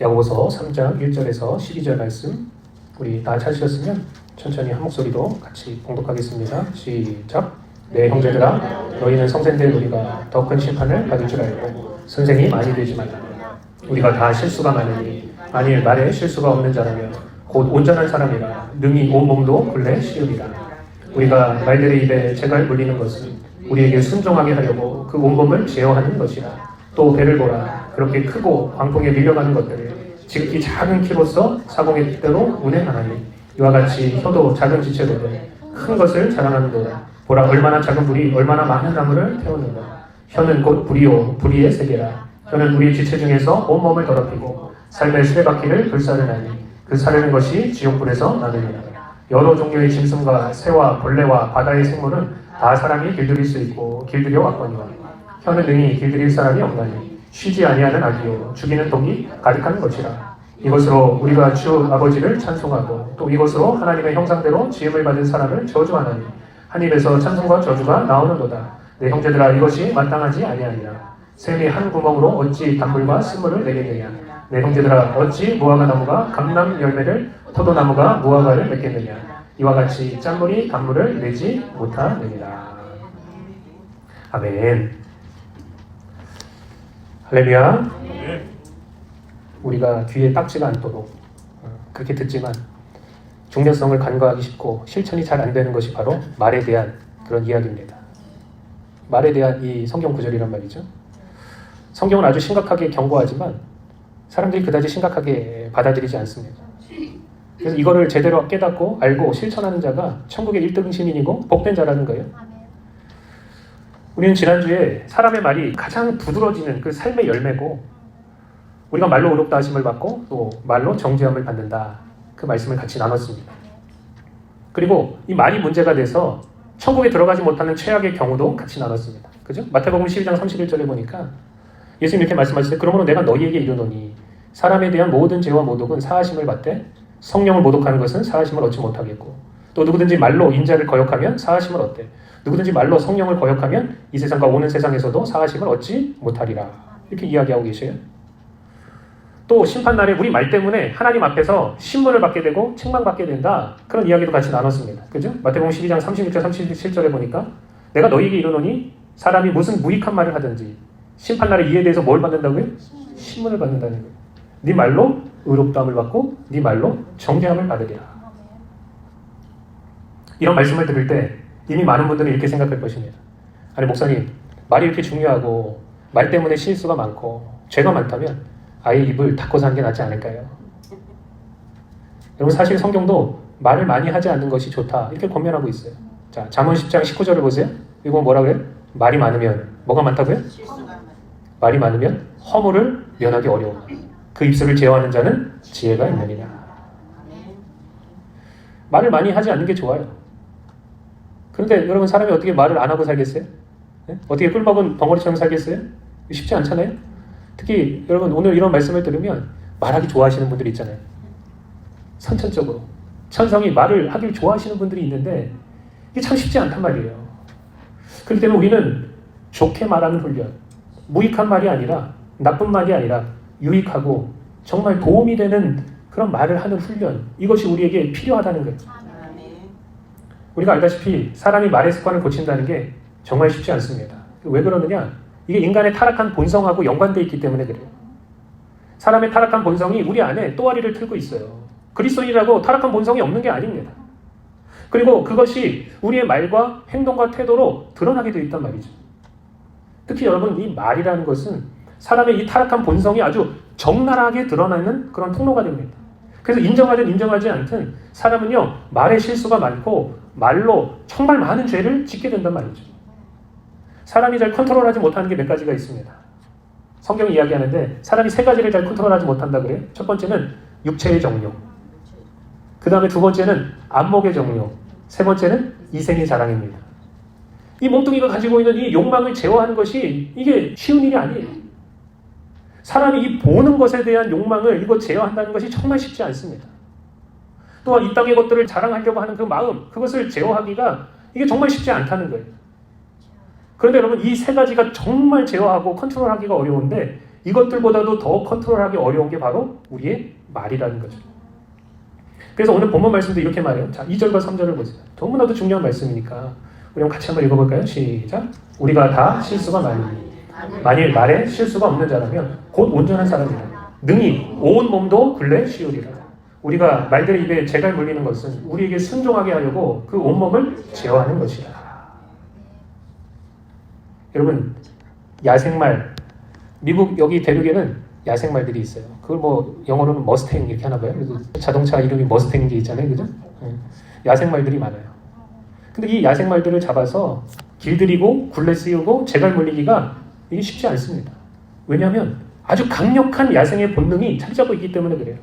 야고보서 3장 1절에서 12절 말씀 우리 다 찾으셨으면 천천히 한 목소리로 같이 봉독하겠습니다. 시작. 내 형제들아 너희는 성생된 우리가 더 큰 심판을 받을 줄 알고 선생이 많이 되지 말라. 우리가 다 실수가 많으니 만일 말에 실수가 없는 자라면 곧 온전한 사람이라 능히 온 몸도 근래 씌우리라. 우리가 말들의 입에 재갈 물리는 것은 우리에게 순종하게 하려고 그 온몸을 제어하는 것이라. 또 배를 보라. 그렇게 크고 광풍에 밀려가는 것들을 지극히 작은 키로서 사공의 뜻대로 운행하나니 이와 같이 혀도 작은 지체로되 큰 것을 자랑하는도다. 보라 얼마나 작은 불이 얼마나 많은 나무를 태우는가. 혀는 곧 불이요 불의의 세계라. 혀는 우리 지체 중에서 온몸을 더럽히고 삶의 수레바퀴를 불사르나니 그 사르는 것이 지옥불에서 나느니라. 여러 종류의 짐승과 새와 벌레와 바다의 생물은 다 사람이 길들일 수 있고 길들여 왔거니와 혀는 능히 길들일 사람이 없나니 쉬지 아니하는 악이요 죽이는 독이 가득한 것이라. 이것으로 우리가 주 아버지를 찬송하고 또 이것으로 하나님의 형상대로 지음을 받은 사람을 저주하나니 한 입에서 찬송과 저주가 나오는도다. 내 형제들아 이것이 마땅하지 아니하니라. 샘이 한 구멍으로 어찌 단물과 쓴물을 내겠느냐. 내 형제들아 어찌 무화과 나무가 감람 열매를 포도나무가 무화과를 맺겠느냐. 이와 같이 짠물이 단물을 내지 못하느니라. 아멘. 할렐루야. 우리가 귀에 딱지가 않도록 그렇게 듣지만 중요성을 간과하기 쉽고 실천이 잘 안 되는 것이 바로 말에 대한 그런 이야기입니다. 말에 대한 이 성경 구절이란 말이죠. 성경은 아주 심각하게 경고하지만 사람들이 그다지 심각하게 받아들이지 않습니다. 그래서 이거를 제대로 깨닫고 알고 실천하는 자가 천국의 1등 시민이고 복된 자라는 거예요. 우리는 지난주에 사람의 말이 가장 두드러지는 그 삶의 열매고 우리가 말로 의롭다 하심을 받고 또 말로 정죄함을 받는다. 그 말씀을 같이 나눴습니다. 그리고 이 말이 문제가 돼서 천국에 들어가지 못하는 최악의 경우도 같이 나눴습니다. 그죠? 마태복음 12장 31절에 보니까 예수님 이렇게 말씀하시는데 그러므로 내가 너희에게 이르노니 사람에 대한 모든 죄와 모독은 사하심을 받되 성령을 모독하는 것은 사하심을 얻지 못하겠고 또 누구든지 말로 인자를 거역하면 사하심을 얻되 누구든지 말로 성령을 거역하면 이 세상과 오는 세상에서도 사하심을 얻지 못하리라. 이렇게 이야기하고 계셔요. 또 심판날에 우리 말 때문에 하나님 앞에서 신문을 받게 되고 책망받게 된다. 그런 이야기도 같이 나눴습니다. 그죠? 마태복음 12장 36절 37절에 보니까 내가 너희에게 이르노니 사람이 무슨 무익한 말을 하든지 심판날에 이에 대해서 뭘 받는다고요? 신문을 받는다는 거예요. 네 말로 의롭다함을 받고 네 말로 정죄함을 받으리라. 이런 말씀을 들을 때 이미 많은 분들은 이렇게 생각할 것입니다. 아니 목사님 말이 이렇게 중요하고 말 때문에 실수가 많고 죄가 많다면 아예 입을 닫고 사는 게 낫지 않을까요? 여러분 사실 성경도 말을 많이 하지 않는 것이 좋다 이렇게 권면하고 있어요. 자 잠언 10장 19절을 보세요. 이거 뭐라 그래요? 말이 많으면 뭐가 많다고요? 말이 많으면 허물을 면하기 어려워. 그 입술을 제어하는 자는 지혜가 있느니라. 말을 많이 하지 않는 게 좋아요. 그런데 여러분 사람이 어떻게 말을 안 하고 살겠어요? 네? 어떻게 꿀먹은 벙어리처럼 살겠어요? 쉽지 않잖아요. 특히 여러분 오늘 이런 말씀을 들으면 말하기 좋아하시는 분들이 있잖아요. 선천적으로 천성이 말을 하길 좋아하시는 분들이 있는데 이게 참 쉽지 않단 말이에요. 그렇기 때문에 우리는 좋게 말하는 훈련, 무익한 말이 아니라 나쁜 말이 아니라 유익하고 정말 도움이 되는 그런 말을 하는 훈련, 이것이 우리에게 필요하다는 거예요. 우리가 알다시피 사람이 말의 습관을 고친다는 게 정말 쉽지 않습니다. 왜 그러느냐? 이게 인간의 타락한 본성하고 연관되어 있기 때문에 그래요. 사람의 타락한 본성이 우리 안에 또아리를 틀고 있어요. 그리스도인이라고 타락한 본성이 없는 게 아닙니다. 그리고 그것이 우리의 말과 행동과 태도로 드러나게 되어 있단 말이죠. 특히 여러분 이 말이라는 것은 사람의 이 타락한 본성이 아주 적나라하게 드러나는 그런 통로가 됩니다. 그래서 인정하든 인정하지 않든 사람은요 말에 실수가 많고 말로 정말 많은 죄를 짓게 된단 말이죠. 사람이 잘 컨트롤하지 못하는 게 몇 가지가 있습니다. 성경이 이야기하는데 사람이 세 가지를 잘 컨트롤하지 못한다 그래요. 첫 번째는 육체의 정욕, 그 다음에 두 번째는 안목의 정욕, 세 번째는 이생의 자랑입니다. 이 몸뚱이가 가지고 있는 이 욕망을 제어하는 것이 이게 쉬운 일이 아니에요. 사람이 이 보는 것에 대한 욕망을 이거 제어한다는 것이 정말 쉽지 않습니다. 또한 이 땅의 것들을 자랑하려고 하는 그 마음, 그것을 제어하기가 이게 정말 쉽지 않다는 거예요. 그런데 여러분 이 세 가지가 정말 제어하고 컨트롤하기가 어려운데 이것들보다도 더 컨트롤하기 어려운 게 바로 우리의 말이라는 거죠. 그래서 오늘 본문 말씀도 이렇게 말해요. 자, 2절과 3절을 보세요. 너무나도 중요한 말씀이니까 우리 한번 같이 한번 읽어볼까요? 시작. 우리가 다 실수가 많으니 만일 말에 실수가 없는 자라면 곧 온전한 사람이라 능히 온 몸도 굴레 씌우리라. 우리가 말들의 입에 재갈 물리는 것은 우리에게 순종하게 하려고 그 온몸을 제어하는 것이라. 여러분, 야생말, 미국 여기 대륙에는 야생말들이 있어요. 그걸 뭐 영어로는 머스탱 이렇게 하나 봐요. 그래서 자동차 이름이 머스탱인 게 있잖아요, 그죠? 야생말들이 많아요. 근데 이 야생말들을 잡아서 길들이고 굴레 씌우고 재갈 물리기가 이게 쉽지 않습니다. 왜냐하면 아주 강력한 야생의 본능이 자리 잡고 있기 때문에 그래요.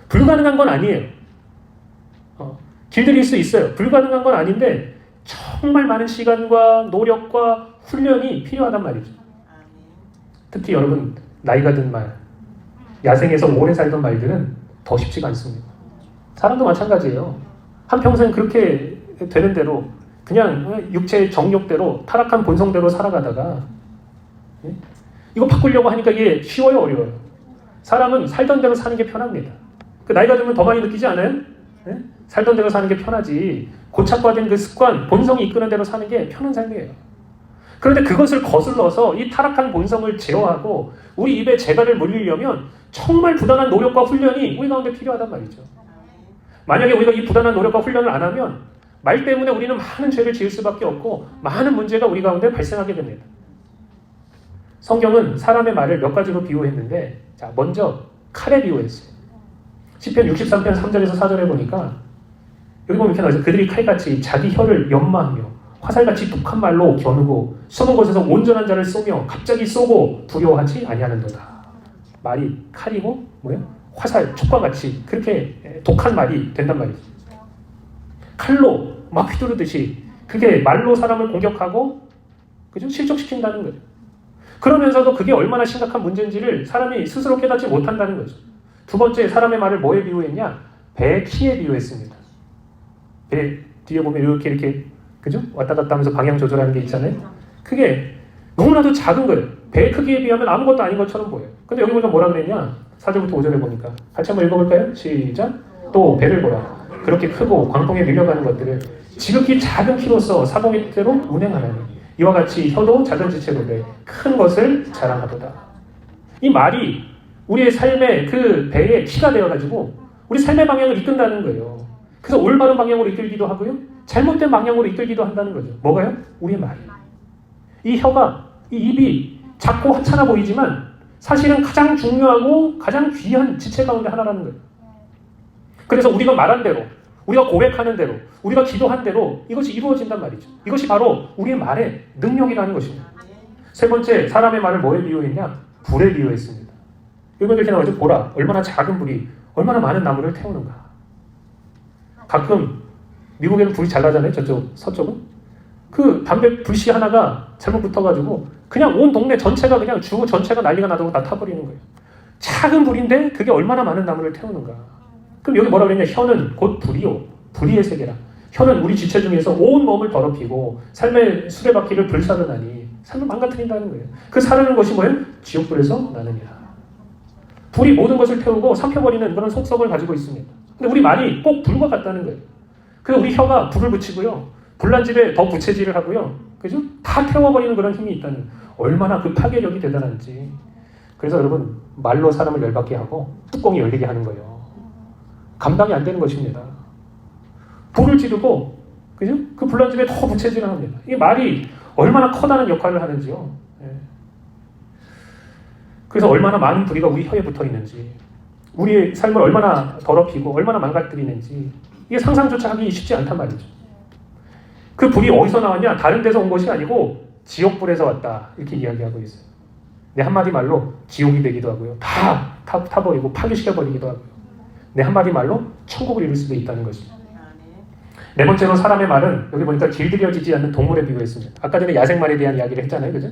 불가능한 건 아니에요. 길들일 수 있어요. 불가능한 건 아닌데 정말 많은 시간과 노력과 훈련이 필요하단 말이죠. 특히 여러분 나이가 든 말, 야생에서 오래 살던 말들은 더 쉽지가 않습니다. 사람도 마찬가지예요. 한평생 그렇게 되는 대로 그냥 육체의 정욕대로 타락한 본성대로 살아가다가 이거 바꾸려고 하니까 이게 쉬워요, 어려워요? 사람은 살던 대로 사는 게 편합니다. 그 나이가 들면 더 많이 느끼지 않아요? 네? 살던 대로 사는 게 편하지. 고착화된 그 습관, 본성이 이끄는 대로 사는 게 편한 삶이에요. 그런데 그것을 거슬러서 이 타락한 본성을 제어하고 우리 입에 재갈을 물리려면 정말 부단한 노력과 훈련이 우리 가운데 필요하단 말이죠. 만약에 우리가 이 부단한 노력과 훈련을 안 하면 말 때문에 우리는 많은 죄를 지을 수밖에 없고 많은 문제가 우리 가운데 발생하게 됩니다. 성경은 사람의 말을 몇 가지로 비유했는데, 자, 먼저 칼에 비유했어요. 시편 63편 3절에서 4절에 보니까 여기 보면 이렇게 나와있어요. 그들이 칼같이 자기 혀를 연마하며 화살같이 독한 말로 겨누고 숨은 곳에서 온전한 자를 쏘며 갑자기 쏘고 두려워하지 아니하는도다. 말이 칼이고 뭐예요? 화살, 촉과 같이 그렇게 독한 말이 된단 말이죠. 칼로 막 휘두르듯이 그게 말로 사람을 공격하고 그죠? 실족시킨다는 거예요. 그러면서도 그게 얼마나 심각한 문제인지를 사람이 스스로 깨닫지 못한다는 거죠. 두 번째, 사람의 말을 뭐에 비유했냐? 배의 키에 비유했습니다. 배 뒤에 보면 이렇게 그죠? 왔다 갔다 하면서 방향 조절하는 게 있잖아요. 그게 너무나도 작은 거예요. 배의 크기에 비하면 아무것도 아닌 것처럼 보여요. 근데 여기 보니까 뭐라 그랬냐? 4절부터 5절에 보니까 같이 한번 읽어볼까요? 시작. 또 배를 보라. 그렇게 크고 광풍에 밀려가는 것들을 지극히 작은 키로서 사공의 뜻대로 운행하나니 이와 같이 혀도 작은 지체로되 큰 것을 자랑하도다. 이 말이 우리의 삶의 그 배의 키가 되어가지고 우리 삶의 방향을 이끈다는 거예요. 그래서 올바른 방향으로 이끌기도 하고요. 잘못된 방향으로 이끌기도 한다는 거죠. 뭐가요? 우리의 말이. 이 혀가, 이 입이 작고 하찮아 보이지만 사실은 가장 중요하고 가장 귀한 지체 가운데 하나라는 거예요. 그래서 우리가 말한 대로, 우리가 고백하는 대로, 우리가 기도한 대로 이것이 이루어진단 말이죠. 이것이 바로 우리의 말의 능력이라는 것입니다. 세 번째, 사람의 말을 뭐에 비유했냐? 불에 비유했습니다. 이건 이렇게 나와있죠. 보라, 얼마나 작은 불이 얼마나 많은 나무를 태우는가. 가끔 미국에는 불이 잘 나잖아요. 저쪽 서쪽은. 그 담배 불씨 하나가 잘못 붙어가지고 그냥 온 동네 전체가 그냥 주 전체가 난리가 나도록 다 타버리는 거예요. 작은 불인데 그게 얼마나 많은 나무를 태우는가. 그럼 여기 뭐라 그랬냐? 혀는 곧 불이요. 불의의 세계라. 혀는 우리 지체 중에서 온 몸을 더럽히고 삶의 수레바퀴를 불사르나니 삶을 망가뜨린다는 거예요. 그 사르는 것이 뭐예요? 지옥불에서 나느니라. 불이 모든 것을 태우고 삼켜버리는 그런 속성을 가지고 있습니다. 근데 우리 말이 꼭 불과 같다는 거예요. 그래서 우리 혀가 불을 붙이고요. 불난 집에 더 부채질을 하고요. 그죠? 다 태워버리는 그런 힘이 있다는, 얼마나 그 파괴력이 대단한지. 그래서 여러분, 말로 사람을 열받게 하고 뚜껑이 열리게 하는 거예요. 감당이 안 되는 것입니다. 불을 지르고, 그죠? 그 불난 집에 더 부채질을 합니다. 이 말이 얼마나 커다란 역할을 하는지요. 예. 그래서 얼마나 많은 불의가 우리 혀에 붙어 있는지, 우리의 삶을 얼마나 더럽히고 얼마나 망가뜨리는지, 이게 상상조차 하기 쉽지 않단 말이죠. 그 불이 어디서 나왔냐? 다른 데서 온 것이 아니고 지옥불에서 왔다. 이렇게 이야기하고 있어요. 내 한마디 말로 지옥이 되기도 하고요. 다 타버리고 파괴시켜버리기도 하고요. 내 한마디 말로 천국을 이룰 수도 있다는 것입니다. 네 번째로 사람의 말은 여기 보니까 길들여지지 않는 동물에 비유했습니다. 아까 전에 야생말에 대한 이야기를 했잖아요. 그죠?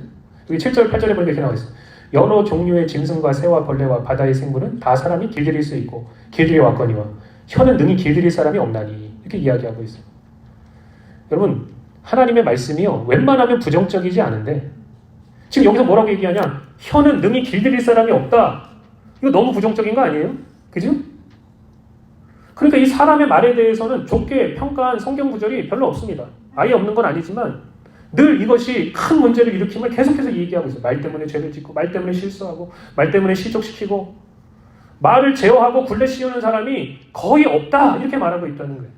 여기 7절, 8절에 보니까 이렇게 나와 있어요. 여러 종류의 짐승과 새와 벌레와 바다의 생물은 다 사람이 길들일 수 있고 길들여 왔거니와 혀는 능히 길들일 사람이 없나니 이렇게 이야기하고 있어요. 여러분, 하나님의 말씀이요 웬만하면 부정적이지 않은데 지금 여기서 뭐라고 얘기하냐? 혀는 능히 길들일 사람이 없다. 이거 너무 부정적인 거 아니에요? 그죠? 그러니까 이 사람의 말에 대해서는 좋게 평가한 성경 구절이 별로 없습니다. 아예 없는 건 아니지만 늘 이것이 큰 문제를 일으킴을 계속해서 얘기하고 있어요. 말 때문에 죄를 짓고 말 때문에 실수하고 말 때문에 실족시키고 말을 제어하고 굴레 씌우는 사람이 거의 없다 이렇게 말하고 있다는 거예요.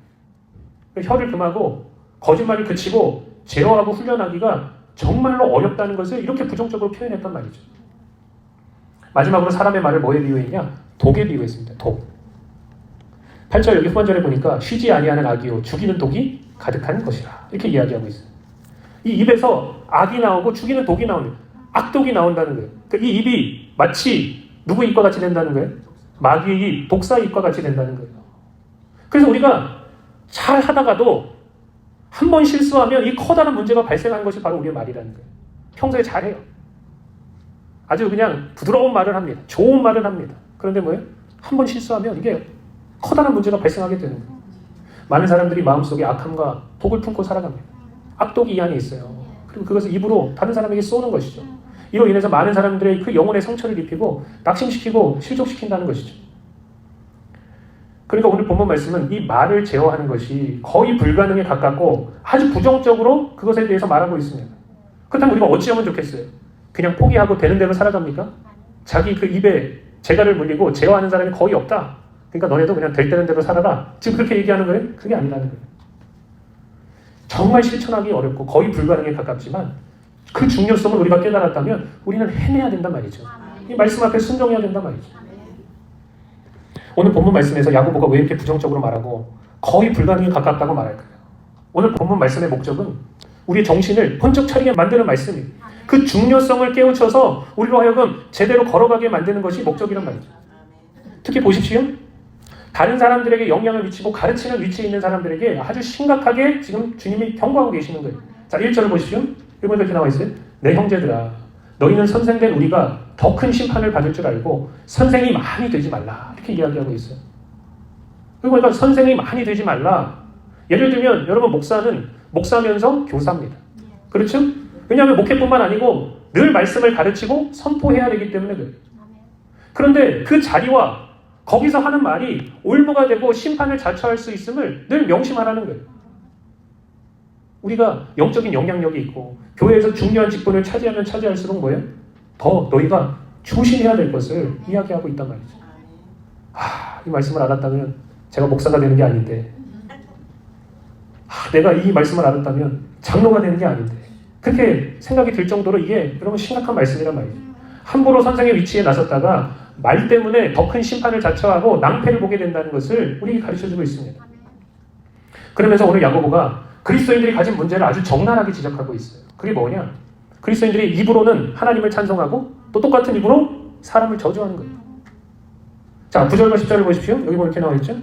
혀를 금하고 거짓말을 그치고 제어하고 훈련하기가 정말로 어렵다는 것을 이렇게 부정적으로 표현했단 말이죠. 마지막으로 사람의 말을 뭐에 비유했냐? 독에 비유했습니다. 독. 8절 여기 후반절에 보니까 쉬지 아니하는 악이요 죽이는 독이 가득한 것이라 이렇게 이야기하고 있어요. 이 입에서 악이 나오고 죽이는 독이 나오는 악독이 나온다는 거예요. 그러니까 이 입이 마치 누구 입과 같이 된다는 거예요? 마귀의 입, 독사의 입과 같이 된다는 거예요. 그래서 우리가 잘 하다가도 한 번 실수하면 이 커다란 문제가 발생하는 것이 바로 우리의 말이라는 거예요. 평소에 잘해요. 아주 그냥 부드러운 말을 합니다. 좋은 말을 합니다. 그런데 뭐예요? 한 번 실수하면 이게 커다란 문제가 발생하게 되는 거예요. 많은 사람들이 마음속에 악함과 독을 품고 살아갑니다. 악독이 이 안에 있어요. 그리고 그것을 입으로 다른 사람에게 쏘는 것이죠. 이로 인해서 많은 사람들의 그 영혼에 상처를 입히고 낙심시키고 실족시킨다는 것이죠. 그러니까 오늘 본문 말씀은 이 말을 제어하는 것이 거의 불가능에 가깝고 아주 부정적으로 그것에 대해서 말하고 있습니다. 그렇다면 우리가 어찌하면 좋겠어요? 그냥 포기하고 되는 대로 살아갑니까? 자기 그 입에 재갈을 물리고 제어하는 사람이 거의 없다. 그러니까 너네도 그냥 될 되는 대로 살아라. 지금 그렇게 얘기하는 거예요? 그게 아니라는 거예요. 정말 실천하기 어렵고 거의 불가능에 가깝지만 그 중요성을 우리가 깨달았다면 우리는 해내야 된단 말이죠. 이 말씀 앞에 순종해야 된단 말이죠. 오늘 본문 말씀에서 야고보가 왜 이렇게 부정적으로 말하고 거의 불가능에 가깝다고 말할까요? 오늘 본문 말씀의 목적은 우리의 정신을 번쩍 차리게 만드는 말씀이에요. 그 중요성을 깨우쳐서 우리로 하여금 제대로 걸어가게 만드는 것이 목적이란 말이죠. 특히 보십시오. 다른 사람들에게 영향을 미치고 가르치는 위치에 있는 사람들에게 아주 심각하게 지금 주님이 경고하고 계시는 거예요. 자, 1절을 보십시오. 1번에 이렇게 나와 있어요. 내 형제들아, 너희는 선생된 우리가 더 큰 심판을 받을 줄 알고 선생이 많이 되지 말라. 이렇게 이야기하고 있어요. 그리고 그러니까 선생이 많이 되지 말라. 예를 들면 여러분 목사면서 교사입니다. 그렇죠? 왜냐하면 목회뿐만 아니고 늘 말씀을 가르치고 선포해야 되기 때문에 그래요. 그런데 그 자리와 거기서 하는 말이 올무가 되고 심판을 자처할 수 있음을 늘 명심하라는 거예요. 우리가 영적인 영향력이 있고 교회에서 중요한 직분을 차지하면 차지할수록 뭐예요? 더 너희가 조심해야 될 것을 이야기하고 있단 말이죠. 이 말씀을 알았다면 제가 목사가 되는 게 아닌데 내가 이 말씀을 알았다면 장로가 되는 게 아닌데 그렇게 생각이 들 정도로 이게 여러분 심각한 말씀이란 말이죠. 함부로 선생의 위치에 나섰다가 말 때문에 더 큰 심판을 자처하고 낭패를 보게 된다는 것을 우리에게 가르쳐주고 있습니다. 그러면서 오늘 야고보가 그리스도인들이 가진 문제를 아주 적나라하게 지적하고 있어요. 그게 뭐냐? 그리스도인들이 입으로는 하나님을 찬송하고 또 똑같은 입으로 사람을 저주하는 거예요. 자, 9절과 10절을 보십시오. 여기 보면 이렇게 나와 있죠?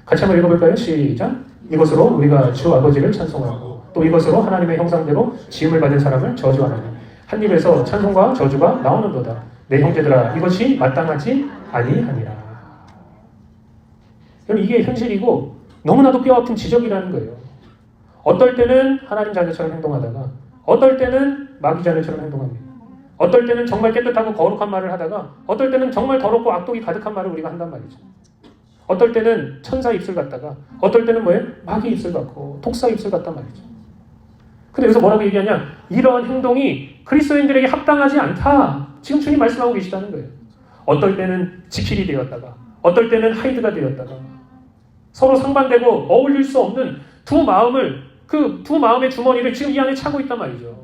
같이 한번 읽어볼까요? 시작! 이것으로 우리가 주 아버지를 찬송하고 또 이것으로 하나님의 형상대로 지음을 받은 사람을 저주하나니 한 입에서 찬송과 저주가 나오는도다. 내 형제들아, 이것이 마땅하지 아니하니라. 여러분, 이게 현실이고 너무나도 뼈아픈 지적이라는 거예요. 어떨 때는 하나님 자녀처럼 행동하다가 어떨 때는 마귀 자녀처럼 행동합니다. 어떨 때는 정말 깨끗하고 거룩한 말을 하다가 어떨 때는 정말 더럽고 악독이 가득한 말을 우리가 한단 말이죠. 어떨 때는 천사 입술 같다가 어떨 때는 뭐예요? 마귀 입술 같고 독사 입술 같단 말이죠. 근데 여기서 뭐라고 얘기하냐? 이러한 행동이 그리스도인들에게 합당하지 않다. 지금 주님 말씀하고 계시다는 거예요. 어떨 때는 지킬이 되었다가 어떨 때는 하이드가 되었다가 서로 상반되고 어울릴 수 없는 두 마음의 주머니를 지금 이 안에 차고 있단 말이죠.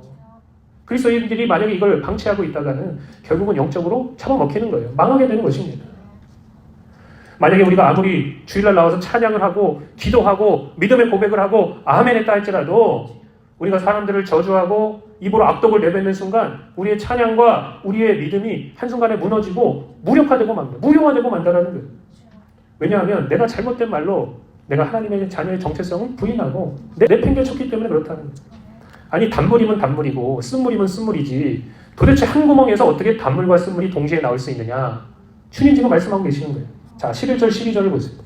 그리스도인들이 만약에 이걸 방치하고 있다가는 결국은 영적으로 잡아먹히는 거예요. 망하게 되는 것입니다. 만약에 우리가 아무리 주일날 나와서 찬양을 하고 기도하고 믿음의 고백을 하고 아멘 했다 할지라도 우리가 사람들을 저주하고 입으로 악독을 내뱉는 순간 우리의 찬양과 우리의 믿음이 한순간에 무너지고 무력화되고 맙니다. 무효화되고 만다라는 거예요. 왜냐하면 내가 잘못된 말로 내가 하나님의 자녀의 정체성을 부인하고 내 팽개쳤기 때문에 그렇다는 거예요. 아니 단물이면 단물이고 쓴물이면 쓴물이지 도대체 한 구멍에서 어떻게 단물과 쓴물이 동시에 나올 수 있느냐. 주님 지금 말씀하고 계시는 거예요. 자, 11절 12절을 보세요.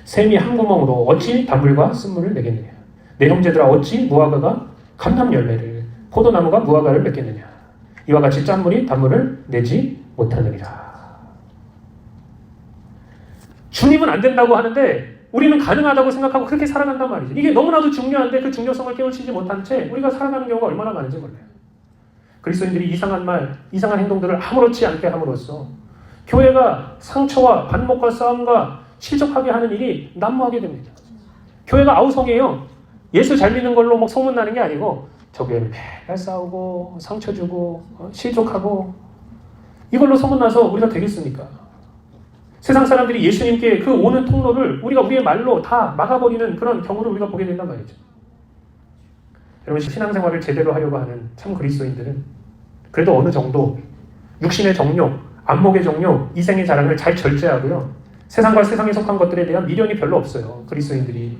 샘이 한 구멍으로 어찌 단물과 쓴물을 내겠느냐. 내 형제들아 어찌 무화과가 감람 열매를 포도나무가 무화과를 맺겠느냐. 이와 같이 짠물이 단물을 내지 못하느니라. 주님은 안 된다고 하는데 우리는 가능하다고 생각하고 그렇게 살아간단 말이죠. 이게 너무나도 중요한데 그 중요성을 깨우치지 못한 채 우리가 살아가는 경우가 얼마나 많은지 몰라요. 그리스도인들이 이상한 말, 이상한 행동들을 아무렇지 않게 함으로써 교회가 상처와 반목과 싸움과 실족하게 하는 일이 난무하게 됩니다. 교회가 아우성이에요. 예수 잘 믿는 걸로 막 소문나는 게 아니고 저 교회는 매일 싸우고 상처 주고 실족하고 이걸로 소문나서 우리가 되겠습니까? 세상 사람들이 예수님께 그 오는 통로를 우리가 우리의 말로 다 막아버리는 그런 경우를 우리가 보게 된단 말이죠. 여러분, 신앙생활을 제대로 하려고 하는 참 그리스도인들은 그래도 어느 정도 육신의 정욕, 안목의 정욕, 이생의 자랑을 잘 절제하고요. 세상과 세상에 속한 것들에 대한 미련이 별로 없어요. 그리스도인들이.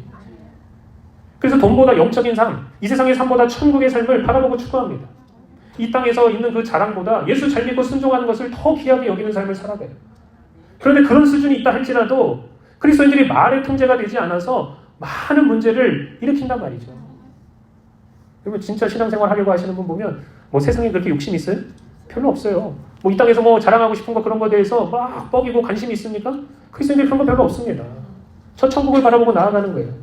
그래서 돈보다 영적인 삶, 이 세상의 삶보다 천국의 삶을 바라보고 추구합니다. 이 땅에서 있는 그 자랑보다 예수 잘 믿고 순종하는 것을 더 귀하게 여기는 삶을 살아가요. 그런데 그런 수준이 있다 할지라도 그리스도인들이 말의 통제가 되지 않아서 많은 문제를 일으킨단 말이죠. 여러분, 진짜 신앙생활 하려고 하시는 분 보면 뭐 세상에 그렇게 욕심 있어요? 별로 없어요. 뭐 이 땅에서 뭐 자랑하고 싶은 거 그런 거에 대해서 막 뻐기고 관심이 있습니까? 그리스도인들이 그런 거 별로 없습니다. 저 천국을 바라보고 나아가는 거예요.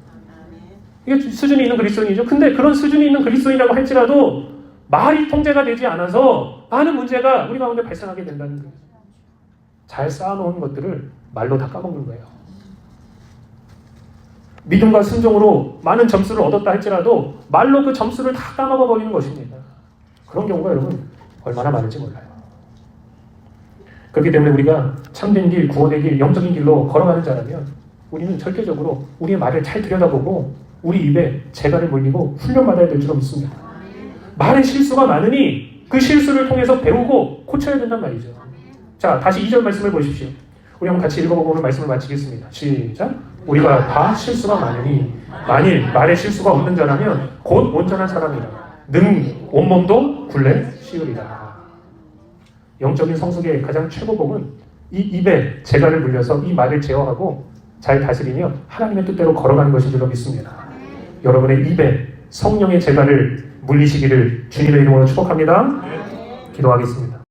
이게 수준이 있는 그리스도인이죠. 근데 그런 수준이 있는 그리스도인이라고 할지라도 말이 통제가 되지 않아서 많은 문제가 우리 가운데 발생하게 된다는 거예요. 잘 쌓아놓은 것들을 말로 다 까먹는 거예요. 믿음과 순종으로 많은 점수를 얻었다 할지라도 말로 그 점수를 다 까먹어버리는 것입니다. 그런 경우가 여러분 얼마나 많은지 몰라요. 그렇기 때문에 우리가 참된 길, 구원의 길, 영적인 길로 걸어가는 자라면 우리는 절대적으로 우리의 말을 잘 들여다보고 우리 입에 재갈을 물리고 훈련받아야 될 줄로 믿습니다. 말에 실수가 많으니 그 실수를 통해서 배우고 고쳐야 된단 말이죠. 자, 다시 2절 말씀을 보십시오. 우리 한번 같이 읽어보고 오늘 말씀을 마치겠습니다. 시작. 우리가 다 실수가 많으니 만일 말에 실수가 없는 자라면 곧 온전한 사람이라 능 온몸도 굴레 씌우리라. 영적인 성숙의 가장 최고봉은 이 입에 재갈을 물려서 이 말을 제어하고 잘 다스리며 하나님의 뜻대로 걸어가는 것인 줄로 믿습니다. 여러분의 입에 성령의 재갈을 물리시기를 주님의 이름으로 축복합니다. 기도하겠습니다.